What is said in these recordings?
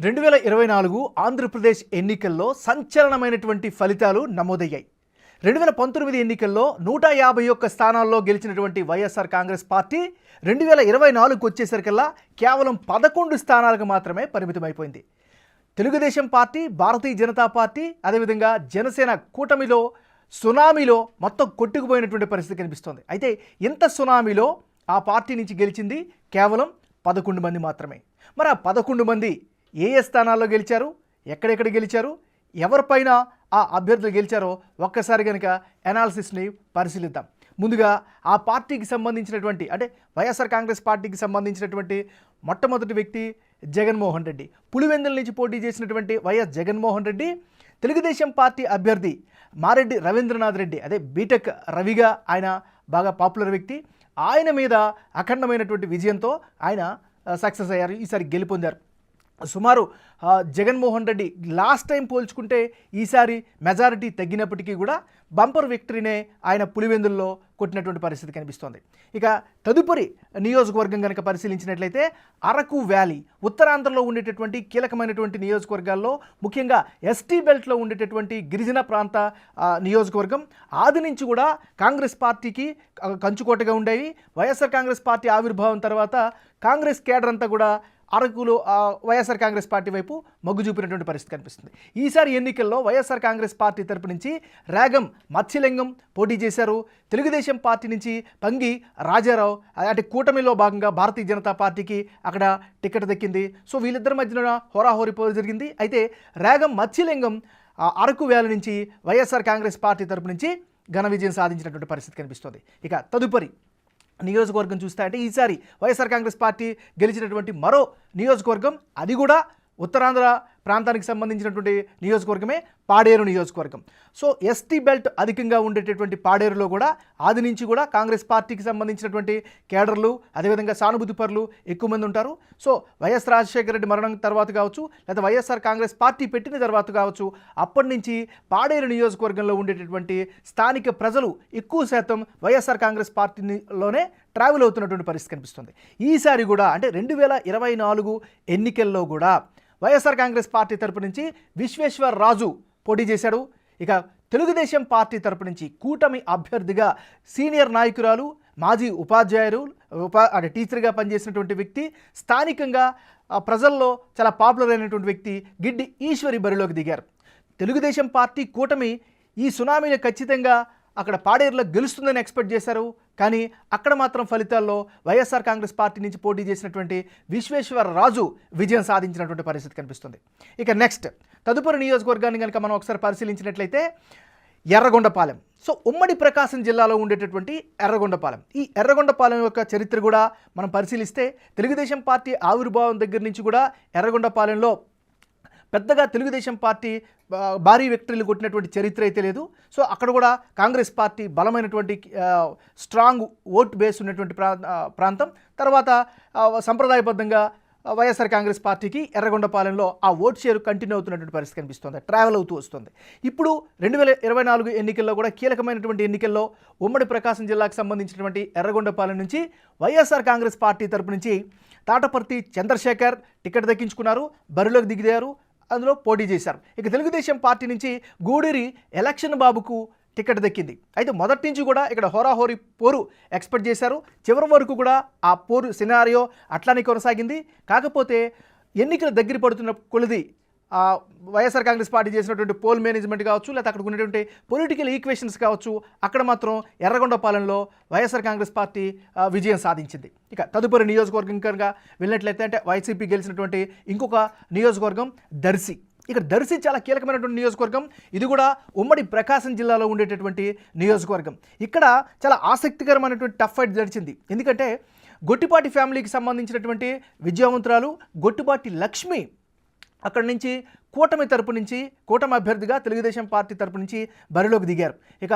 2024 ఆంధ్రప్రదేశ్ ఎన్నికల్లో సంచలనమైనటువంటి ఫలితాలు నమోదయ్యాయి. 2019 ఎన్నికల్లో 151 స్థానాల్లో గెలిచినటువంటి వైఎస్ఆర్ కాంగ్రెస్ పార్టీ 2024కు వచ్చేసరికల్లా కేవలం 11 స్థానాలకు మాత్రమే పరిమితమైపోయింది. తెలుగుదేశం పార్టీ, భారతీయ జనతా పార్టీ, అదేవిధంగా జనసేన కూటమిలో సునామీలో మొత్తం కొట్టుకుపోయినటువంటి పరిస్థితి కనిపిస్తోంది. అయితే ఇంత సునామీలో ఆ పార్టీ నుంచి గెలిచింది కేవలం 11 మంది మాత్రమే. మరి ఆ 11 మంది ఏ స్థానాల్లో గెలిచారు, ఎక్కడెక్కడ గెలిచారు, ఎవరిపైన ఆ అభ్యర్థులు గెలిచారో ఒక్కసారి కనుక అనాలిసిస్ని పరిశీలిద్దాం. ముందుగా ఆ పార్టీకి సంబంధించినటువంటి అంటే వైఎస్ఆర్ కాంగ్రెస్ పార్టీకి సంబంధించినటువంటి మొట్టమొదటి వ్యక్తి జగన్మోహన్ రెడ్డి. పులివెందుల నుంచి పోటీ చేసినటువంటి వైఎస్ జగన్మోహన్ రెడ్డి తెలుగుదేశం పార్టీ అభ్యర్థి మారెడ్డి రవీంద్రనాథ్ రెడ్డి, అదే బీటెక్ రవిగా ఆయన బాగా పాపులర్ వ్యక్తి. ఆయన మీద అఖండమైనటువంటి విజయంతో ఆయన సక్సెస్ అయ్యారు, ఈసారి గెలుపొందారు. సుమారు జగన్మోహన్ రెడ్డి లాస్ట్ టైం పోల్చుకుంటే ఈసారి మెజారిటీ తగ్గినప్పటికీ కూడా బంపర్ విక్టరీనే ఆయన పులివెందుల్లో కొట్టినటువంటి పరిస్థితి కనిపిస్తోంది. ఇక తదుపరి నియోజకవర్గం కనుక పరిశీలించినట్లయితే అరకు వ్యాలీ, ఉత్తరాంధ్రలో ఉండేటటువంటి కీలకమైనటువంటి నియోజకవర్గాల్లో ముఖ్యంగా ఎస్టీ బెల్ట్లో ఉండేటటువంటి గిరిజన ప్రాంత నియోజకవర్గం ఆది నుంచి కూడా కాంగ్రెస్ పార్టీకి కంచుకోటగా ఉండేవి. వైఎస్ఆర్ కాంగ్రెస్ పార్టీ ఆవిర్భావం తర్వాత కాంగ్రెస్ కేడర్ అంతా కూడా అరకులో వైఎస్ఆర్ కాంగ్రెస్ పార్టీ వైపు మొగ్గు చూపినటువంటి పరిస్థితి కనిపిస్తుంది. ఈసారి ఎన్నికల్లో వైఎస్ఆర్ కాంగ్రెస్ పార్టీ తరపు నుంచి రేగం మత్స్యలింగం పోటీ చేశారు. తెలుగుదేశం పార్టీ నుంచి పంగి రాజారావు, అంటే కూటమిలో భాగంగా భారతీయ జనతా పార్టీకి అక్కడ టికెట్ దక్కింది. సో వీళ్ళిద్దరి మధ్యన హోరాహోరీ పోరు జరిగింది. అయితే రేగం మత్స్యలింగం అరకు వ్యాలీ నుంచి వైఎస్ఆర్ కాంగ్రెస్ పార్టీ తరపు నుంచి ఘన విజయం సాధించినటువంటి పరిస్థితి కనిపిస్తుంది. ఇక తదుపరి నియోజకవర్గం చూస్తే అంటే ఈసారి వైఎస్ఆర్ కాంగ్రెస్ పార్టీ గెలిచినటువంటి మరో నియోజకవర్గం, అది కూడా ఉత్తరాంధ్ర ప్రాంతానికి సంబంధించినటువంటి నియోజకవర్గమే పాడేరు నియోజకవర్గం. సో ఎస్టీ బెల్ట్ అధికంగా ఉండేటటువంటి పాడేరులో కూడా ఆది నుంచి కూడా కాంగ్రెస్ పార్టీకి సంబంధించినటువంటి కేడర్లు, అదేవిధంగా సానుభూతి పరులు ఎక్కువ మంది ఉంటారు. సో వైఎస్ రాజశేఖర రెడ్డి మరణం తర్వాత కావచ్చు, లేదా వైఎస్ఆర్ కాంగ్రెస్ పార్టీ పెట్టిన తర్వాత కావచ్చు, అప్పటి నుంచి పాడేరు నియోజకవర్గంలో ఉండేటటువంటి స్థానిక ప్రజలు ఎక్కువ శాతం వైఎస్ఆర్ కాంగ్రెస్ పార్టీలోనే ట్రావెల్ అవుతున్నటువంటి పరిస్థితి కనిపిస్తుంది. ఈసారి కూడా అంటే 2024 ఎన్నికల్లో కూడా వైఎస్ఆర్ కాంగ్రెస్ పార్టీ తరపు నుంచి విశ్వేశ్వర్ రాజు పోటీ చేశాడు. ఇక తెలుగుదేశం పార్టీ తరపు నుంచి కూటమి అభ్యర్థిగా సీనియర్ నాయకురాలు, మాజీ ఉపాధ్యాయులు, అంటే టీచర్గా పనిచేసినటువంటి వ్యక్తి, స్థానికంగా ప్రజల్లో చాలా పాపులర్ అయినటువంటి వ్యక్తి గిడ్డి ఈశ్వరి బరిలోకి దిగారు. తెలుగుదేశం పార్టీ కూటమి ఈ సునామీని ఖచ్చితంగా అక్కడ పాడేరులో గెలుస్తుందని ఎక్స్పెక్ట్ చేశారు. కానీ అక్కడ మాత్రం ఫలితాల్లో వైఎస్ఆర్ కాంగ్రెస్ పార్టీ నుంచి పోటీ చేసినటువంటి విశ్వేశ్వర రాజు విజయం సాధించినటువంటి పరిస్థితి కనిపిస్తుంది. ఇక నెక్స్ట్ తదుపరి నియోజకవర్గాన్ని కనుక మనం ఒకసారి పరిశీలించినట్లయితే ఎర్రగొండపాలెం. సో ఉమ్మడి ప్రకాశం జిల్లాలో ఉండేటటువంటి ఎర్రగొండపాలెం, ఈ ఎర్రగొండపాలెం యొక్క చరిత్ర కూడా మనం పరిశీలిస్తే తెలుగుదేశం పార్టీ ఆవిర్భావం దగ్గర నుంచి కూడా ఎర్రగొండపాలెంలో పెద్దగా తెలుగుదేశం పార్టీ భారీ విక్టరీలు కొట్టినటువంటి చరిత్ర అయితే లేదు. సో అక్కడ కూడా కాంగ్రెస్ పార్టీ బలమైనటువంటి స్ట్రాంగ్ ఓట్ బేస్ ఉన్నటువంటి ప్రాంతం. తర్వాత సంప్రదాయబద్ధంగా వైఎస్ఆర్ కాంగ్రెస్ పార్టీకి ఎర్రగొండపాలెంలో ఆ ఓట్ షేర్ కంటిన్యూ అవుతున్నటువంటి పరిస్థితి కనిపిస్తుంది, ట్రావెల్ అవుతూ వస్తుంది. ఇప్పుడు 2024 ఎన్నికల్లో కూడా కీలకమైనటువంటి ఎన్నికల్లో ఉమ్మడి ప్రకాశం జిల్లాకు సంబంధించినటువంటి ఎర్రగొండపాలెం నుంచి వైఎస్ఆర్ కాంగ్రెస్ పార్టీ తరపు నుంచి తాటపర్తి చంద్రశేఖర్ టికెట్ దక్కించుకున్నారు, బరిలోకి దిగారు, అందులో పోటీ చేశారు. ఇక తెలుగుదేశం పార్టీ నుంచి గూడూరి ఎలక్షన్ బాబుకు టికెట్ దక్కింది. అయితే మొదటి నుంచి కూడా ఇక్కడ హోరాహోరీ పోరు ఎక్స్పెక్ట్ చేశారు. చివరి వరకు కూడా ఆ పోరు సినారియో అట్లానే కొనసాగింది. కాకపోతే ఎన్నికలు దగ్గర పడుతున్న కొలిది వైఎస్ఆర్ కాంగ్రెస్ పార్టీ చేసినటువంటి పోల్ మేనేజ్మెంట్ కావచ్చు, లేకపోతే అక్కడ ఉన్నటువంటి పొలిటికల్ ఈక్వేషన్స్ కావచ్చు, అక్కడ మాత్రం ఎర్రగొండపాలెంలో వైఎస్ఆర్ కాంగ్రెస్ పార్టీ విజయం సాధించింది. ఇక తదుపరి నియోజకవర్గం కనుక వెళ్ళినట్లయితే అంటే వైసీపీ గెలిచినటువంటి ఇంకొక నియోజకవర్గం దర్శి. ఇక్కడ దర్శి చాలా కీలకమైనటువంటి నియోజకవర్గం, ఇది కూడా ఉమ్మడి ప్రకాశం జిల్లాలో ఉండేటటువంటి నియోజకవర్గం. ఇక్కడ చాలా ఆసక్తికరమైనటువంటి టఫ్ ఫైట్ జరిచింది. ఎందుకంటే గొట్టిపాటి ఫ్యామిలీకి సంబంధించినటువంటి విద్యావంతురాలు గొట్టిపాటి లక్ష్మి అక్కడి నుంచి కూటమి తరపు నుంచి కూటమి అభ్యర్థిగా తెలుగుదేశం పార్టీ తరపు నుంచి బరిలోకి దిగారు. ఇక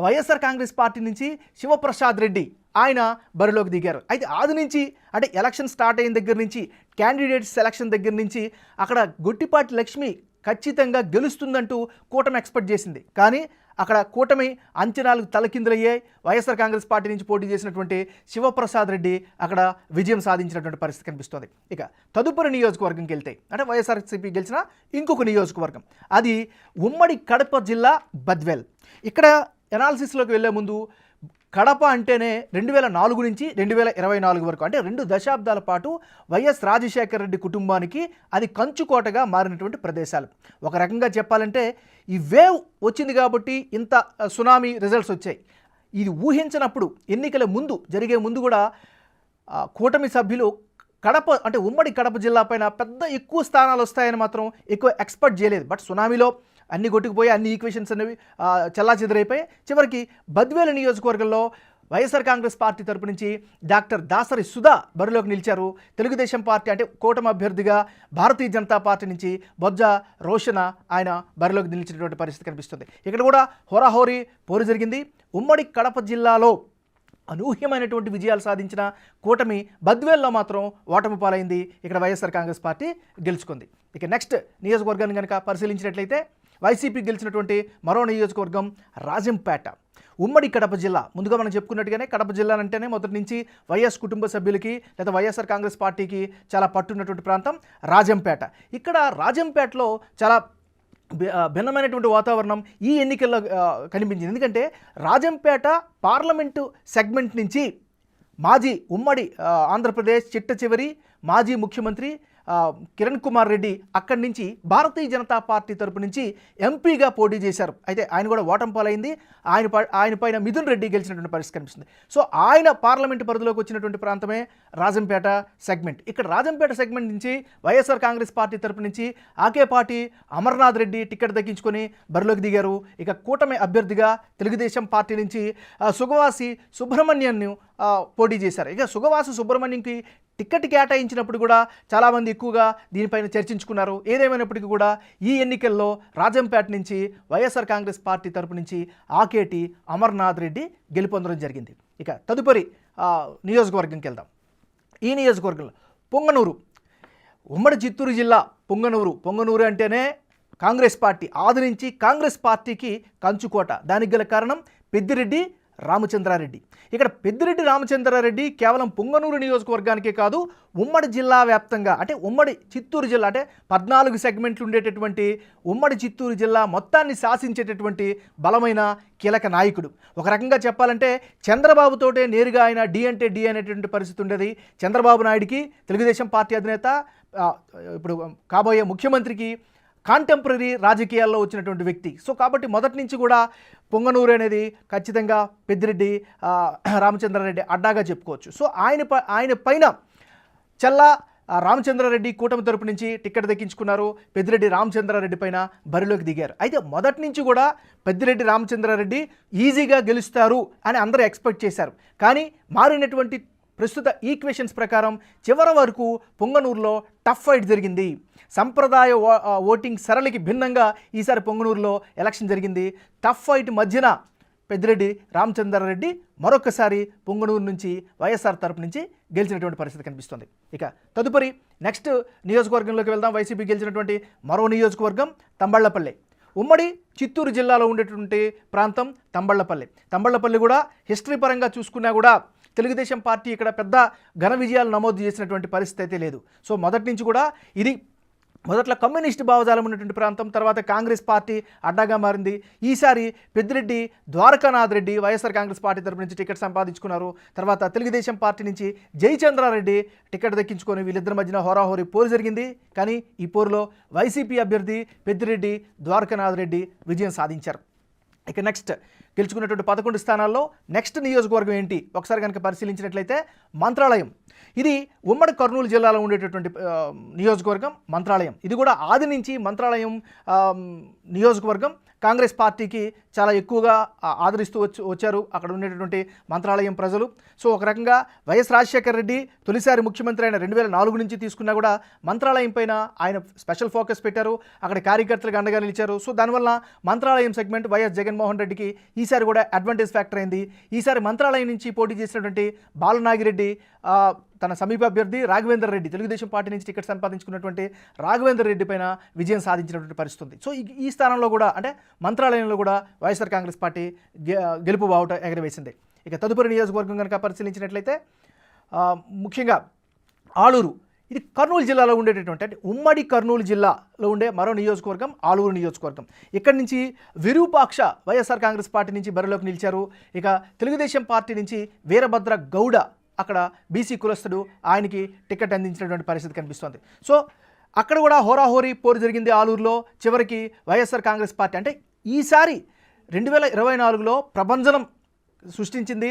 వైఎస్ఆర్ కాంగ్రెస్ పార్టీ నుంచి శివప్రసాద్ రెడ్డి ఆయన బరిలోకి దిగారు. అయితే ఆది నుంచి అంటే ఎలక్షన్ స్టార్ట్ అయిన దగ్గర నుంచి క్యాండిడేట్స్ సెలక్షన్ దగ్గర నుంచి అక్కడ గొట్టిపాటి లక్ష్మి ఖచ్చితంగా గెలుస్తుందంటూ కూటమి ఎక్స్పెక్ట్ చేసింది. కానీ అక్కడ కూటమి అంచనాలకు తలకిందులయ్యాయి. వైఎస్ఆర్ కాంగ్రెస్ పార్టీ నుంచి పోటీ చేసినటువంటి శివప్రసాద్ రెడ్డి అక్కడ విజయం సాధించినటువంటి పరిస్థితి కనిపిస్తుంది. ఇక తదుపరి నియోజకవర్గంకి వెళ్తే అంటే వైఎస్ఆర్సీపీ గెలిచిన ఇంకొక నియోజకవర్గం, అది ఉమ్మడి కడప జిల్లా బద్వేల్. ఇక్కడ ఎనాలిసిస్లోకి వెళ్లే ముందు కడప అంటేనే 2004 నుంచి 2024 వరకు అంటే 2 దశాబ్దాల పాటు వైఎస్ రాజశేఖర రెడ్డి కుటుంబానికి అది కంచుకోటగా మారినటువంటి ప్రదేశాలు. ఒక రకంగా చెప్పాలంటే ఈ వేవ్ వచ్చింది కాబట్టి ఇంత సునామీ రిజల్ట్స్ వచ్చాయి. ఇది ఊహించినప్పుడు ఎన్నికల ముందు జరిగే ముందు కూడా కూటమి సభ్యులు కడప అంటే ఉమ్మడి కడప జిల్లా పైన పెద్ద ఎక్కువ స్థానాలు వస్తాయని మాత్రం ఎక్కువ ఎక్స్పెక్ట్ చేయలేదు. బట్ సునామీలో అన్ని కొట్టుకుపోయి అన్ని ఈక్వేషన్స్ అనేవి చెల్లాచెదరైపోయి చివరికి బద్వేలు నియోజకవర్గంలో వైఎస్ఆర్ కాంగ్రెస్ పార్టీ తరపు నుంచి డాక్టర్ దాసరి సుధా బరిలోకి నిలిచారు. తెలుగుదేశం పార్టీ అంటే కూటమి అభ్యర్థిగా భారతీయ జనతా పార్టీ నుంచి బొజ్జ రోషన ఆయన బరిలోకి నిలిచినటువంటి పరిస్థితి కనిపిస్తుంది. ఇక్కడ కూడా హోరాహోరీ పోరు జరిగింది. ఉమ్మడి కడప జిల్లాలో అనూహ్యమైనటువంటి విజయాలు సాధించిన కూటమి బద్వేల్లో మాత్రం ఓటమి పాలైంది. ఇక్కడ వైఎస్ఆర్ కాంగ్రెస్ పార్టీ గెలుచుకుంది. ఇక నెక్స్ట్ నియోజకవర్గాన్ని కనుక పరిశీలించినట్లయితే వైసీపీ గెలిచినటువంటి మరో నియోజకవర్గం రాజంపేట. ఉమ్మడి కడప జిల్లా, ముందుగా మనం చెప్పుకున్నట్టుగానే కడప జిల్లా అంటేనే మొదటి నుంచి వైఎస్ కుటుంబ సభ్యులకి లేదా వైఎస్ఆర్ కాంగ్రెస్ పార్టీకి చాలా పట్టున్నటువంటి ప్రాంతం రాజంపేట. ఇక్కడ రాజంపేటలో చాలా భిన్నమైనటువంటి వాతావరణం ఈ ఎన్నికల్లో కనిపించింది. ఎందుకంటే రాజంపేట పార్లమెంటు సెగ్మెంట్ నుంచి మాజీ ఉమ్మడి ఆంధ్రప్రదేశ్ చిట్ట చివరి మాజీ ముఖ్యమంత్రి కిరణ్ కుమార్ రెడ్డి అక్కడి నుంచి భారతీయ జనతా పార్టీ తరపు నుంచి ఎంపీగా పోటీ చేశారు. అయితే ఆయన కూడా ఓటమి పాలైంది. ఆయన పైన మిథున్ రెడ్డి గెలిచినటువంటి పరిస్థితి కనిపిస్తుంది. సో ఆయన పార్లమెంటు పరిధిలోకి వచ్చినటువంటి ప్రాంతమే రాజంపేట సెగ్మెంట్. ఇక్కడ రాజంపేట సెగ్మెంట్ నుంచి వైఎస్ఆర్ కాంగ్రెస్ పార్టీ తరపు నుంచి ఆకేపాటి అమర్నాథ్ రెడ్డి టికెట్ దక్కించుకొని బరిలోకి దిగారు. ఇక కూటమి అభ్యర్థిగా తెలుగుదేశం పార్టీ నుంచి సుగవాసి సుబ్రహ్మణ్యన్ను పోటీ చేశారు. ఇక సుగవాసి సుబ్రహ్మణ్యంకి టికెట్ కేటాయించినప్పుడు కూడా చాలామంది ఎక్కువగా దీనిపైన చర్చించుకున్నారు. ఏదేమైనప్పటికీ కూడా ఈ ఎన్నికల్లో రాజంపేట నుంచి వైఎస్ఆర్ కాంగ్రెస్ పార్టీ తరపు నుంచి ఆకేటి అమర్నాథ్ రెడ్డి గెలుపొందడం జరిగింది. ఇక తదుపరి నియోజకవర్గంకి వెళ్దాం. ఈ నియోజకవర్గంలో పొంగనూరు, ఉమ్మడి చిత్తూరు జిల్లా పొంగనూరు అంటేనే కాంగ్రెస్ పార్టీ ఆది నుంచి కాంగ్రెస్ పార్టీకి కంచుకోట. దానికి గల కారణం పెద్దిరెడ్డి రామచంద్రారెడ్డి. ఇక్కడ పెద్దిరెడ్డి రామచంద్రారెడ్డి కేవలం పొంగనూరు నియోజకవర్గానికే కాదు ఉమ్మడి జిల్లా వ్యాప్తంగా అంటే ఉమ్మడి చిత్తూరు జిల్లా అంటే 14 సెగ్మెంట్లు ఉండేటటువంటి ఉమ్మడి చిత్తూరు జిల్లా మొత్తాన్ని శాసించేటటువంటి బలమైన కీలక నాయకుడు. ఒక రకంగా చెప్పాలంటే చంద్రబాబుతోటే నేరుగా ఆయన డి అంటే డి అనేటువంటి పరిస్థితి ఉండేది. చంద్రబాబు నాయుడికి తెలుగుదేశం పార్టీ అధినేత ఇప్పుడు కాబోయే ముఖ్యమంత్రికి కాంటెంపరీ రాజకీయాల్లో వచ్చినటువంటి వ్యక్తి. సో కాబట్టి మొదటి నుంచి కూడా పొంగనూరు అనేది ఖచ్చితంగా పెద్దిరెడ్డి రామచంద్రారెడ్డి అడ్డాగా చెప్పుకోవచ్చు. సో ఆయన పైన చల్లా రామచంద్రారెడ్డి కూటమి తరపు నుంచి టికెట్ దక్కించుకున్నారు. పెద్దిరెడ్డి రామచంద్రారెడ్డి పైన బరిలోకి దిగారు. అయితే మొదటి నుంచి కూడా పెద్దిరెడ్డి రామచంద్రారెడ్డి ఈజీగా గెలుస్తారు అని అందరూ ఎక్స్పెక్ట్ చేశారు. కానీ మారినటువంటి ప్రస్తుత ఈక్వేషన్స్ ప్రకారం చివరి వరకు పొంగనూరులో టఫ్ ఫైట్ జరిగింది. సంప్రదాయ ఓటింగ్ సరళికి భిన్నంగా ఈసారి పొంగనూరులో ఎలక్షన్ జరిగింది. టఫ్ ఫైట్ మధ్యన పెద్దిరెడ్డి రామచంద్రారెడ్డి మరొకసారి పొంగనూరు నుంచి వైఎస్ఆర్ తరపు నుంచి గెలిచినటువంటి పరిస్థితి కనిపిస్తుంది. ఇక తదుపరి నెక్స్ట్ నియోజకవర్గంలోకి వెళ్దాం. వైసీపీ గెలిచినటువంటి మరో నియోజకవర్గం తంబళ్లపల్లి. ఉమ్మడి చిత్తూరు జిల్లాలో ఉండేటువంటి ప్రాంతం తంబళ్లపల్లి కూడా హిస్టరీ పరంగా చూసుకున్నా కూడా తెలుగుదేశం పార్టీ ఇక్కడ పెద్ద ఘన విజయాలు నమోదు చేసినటువంటి పరిస్థితి అయితే లేదు. సో మొదటి నుంచి కూడా ఇది మొదట్లో కమ్యూనిస్ట్ భావజాలం ఉన్నటువంటి ప్రాంతం, తర్వాత కాంగ్రెస్ పార్టీ అడ్డాగా మారింది. ఈసారి పెద్దిరెడ్డి ద్వారకానాథ్ రెడ్డి వైఎస్ఆర్ కాంగ్రెస్ పార్టీ తరపు నుంచి టికెట్ సంపాదించుకున్నారు. తర్వాత తెలుగుదేశం పార్టీ నుంచి జయచంద్రారెడ్డి టికెట్ దక్కించుకొని వీళ్ళిద్దరి మధ్యన హోరాహోరీ పోరు జరిగింది. కానీ ఈ పోరులో వైసీపీ అభ్యర్థి పెద్దిరెడ్డి ద్వారకానాథ్ రెడ్డి విజయం సాధించారు. ఇక నెక్స్ట్ గెలుచుకున్నటువంటి 11 స్థానాల్లో నెక్స్ట్ నియోజకవర్గం ఏంటి ఒకసారి కనుక పరిశీలించినట్లయితే మంత్రాలయం. ఇది ఉమ్మడి కర్నూలు జిల్లాలో ఉండేటటువంటి నియోజకవర్గం మంత్రాలయం. ఇది కూడా ఆది నుంచి మంత్రాలయం నియోజకవర్గం కాంగ్రెస్ పార్టీకి చాలా ఎక్కువగా ఆదరిస్తూ వచ్చారు అక్కడ ఉండేటటువంటి మంత్రాలయం ప్రజలు. సో ఒక రకంగా వైఎస్ రాజశేఖర రెడ్డి తొలిసారి ముఖ్యమంత్రి అయిన 2004 నుంచి తీసుకున్నా కూడా మంత్రాలయం పైన ఆయన స్పెషల్ ఫోకస్ పెట్టారు. అక్కడ కార్యకర్తలకు అండగా నిలిచారు. సో దానివల్ల మంత్రాలయం సెగ్మెంట్ వైఎస్ జగన్మోహన్ రెడ్డికి ఈసారి కూడా అడ్వాంటేజ్ ఫ్యాక్టర్ అయింది. ఈసారి మంత్రాలయం నుంచి పోటీ చేసినటువంటి బాలనాగిరెడ్డి తన సమీప అభ్యర్థి రాఘవేందర్ రెడ్డి, తెలుగుదేశం పార్టీ నుంచి టికెట్ సంపాదించుకున్నటువంటి రాఘవేందర్ రెడ్డి పైన విజయం సాధించినటువంటి పరిస్థితి ఉంది. సో ఈ స్థానంలో కూడా అంటే మంత్రాలయంలో కూడా వైఎస్ఆర్ కాంగ్రెస్ పార్టీ గెలుపు బావుట ఎగరవేసింది. ఇక తదుపరి నియోజకవర్గం కనుక పరిశీలించినట్లయితే ముఖ్యంగా ఆలూరు, ఇది కర్నూలు జిల్లాలో ఉండేటటువంటి అంటే ఉమ్మడి కర్నూలు జిల్లాలో ఉండే మరో నియోజకవర్గం ఆలూరు నియోజకవర్గం. ఇక్కడి నుంచి విరూపాక్ష వైఎస్ఆర్ కాంగ్రెస్ పార్టీ నుంచి బరిలోకి నిలిచారు. ఇక తెలుగుదేశం పార్టీ నుంచి వీరభద్ర గౌడ, అక్కడ బీసీ కులస్తుడు, ఆయనకి టికెట్ అందించినటువంటి పరిస్థితి కనిపిస్తోంది. సో అక్కడ కూడా హోరాహోరీ పోరు జరిగింది ఆలూరులో. చివరికి వైఎస్ఆర్ కాంగ్రెస్ పార్టీ అంటే ఈసారి 2024లో ప్రభంజనం సృష్టించింది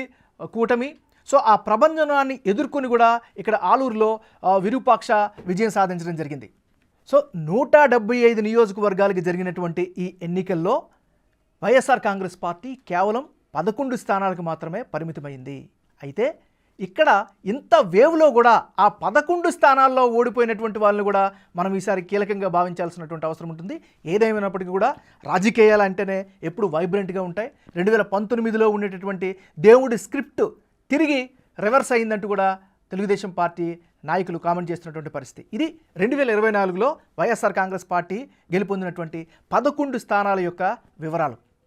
కూటమి. సో ఆ ప్రభంజనాన్ని ఎదుర్కొని కూడా ఇక్కడ ఆలూరులో విరూపాక్ష విజయం సాధించడం జరిగింది. సో 175 నియోజకవర్గాలకి జరిగినటువంటి ఈ ఎన్నికల్లో వైఎస్ఆర్ కాంగ్రెస్ పార్టీ కేవలం 11 స్థానాలకు మాత్రమే పరిమితమైంది. అయితే ఇక్కడ ఇంత వేవ్లో కూడా ఆ 11 స్థానాల్లో ఓడిపోయినటువంటి వాళ్ళని కూడా మనం ఈసారి కీలకంగా భావించాల్సినటువంటి అవసరం ఉంటుంది. ఏదేమైనప్పటికీ కూడా రాజకీయాలంటేనే ఎప్పుడు వైబ్రెంట్గా ఉంటాయి. 2019లో ఉండేటటువంటి దేవుడి స్క్రిప్ట్ తిరిగి రివర్స్ అయిందంటూ కూడా తెలుగుదేశం పార్టీ నాయకులు కామెంట్ చేస్తున్నటువంటి పరిస్థితి. ఇది 2024లో వైఎస్ఆర్ కాంగ్రెస్ పార్టీ గెలుపొందినటువంటి 11 స్థానాల యొక్క వివరాలు.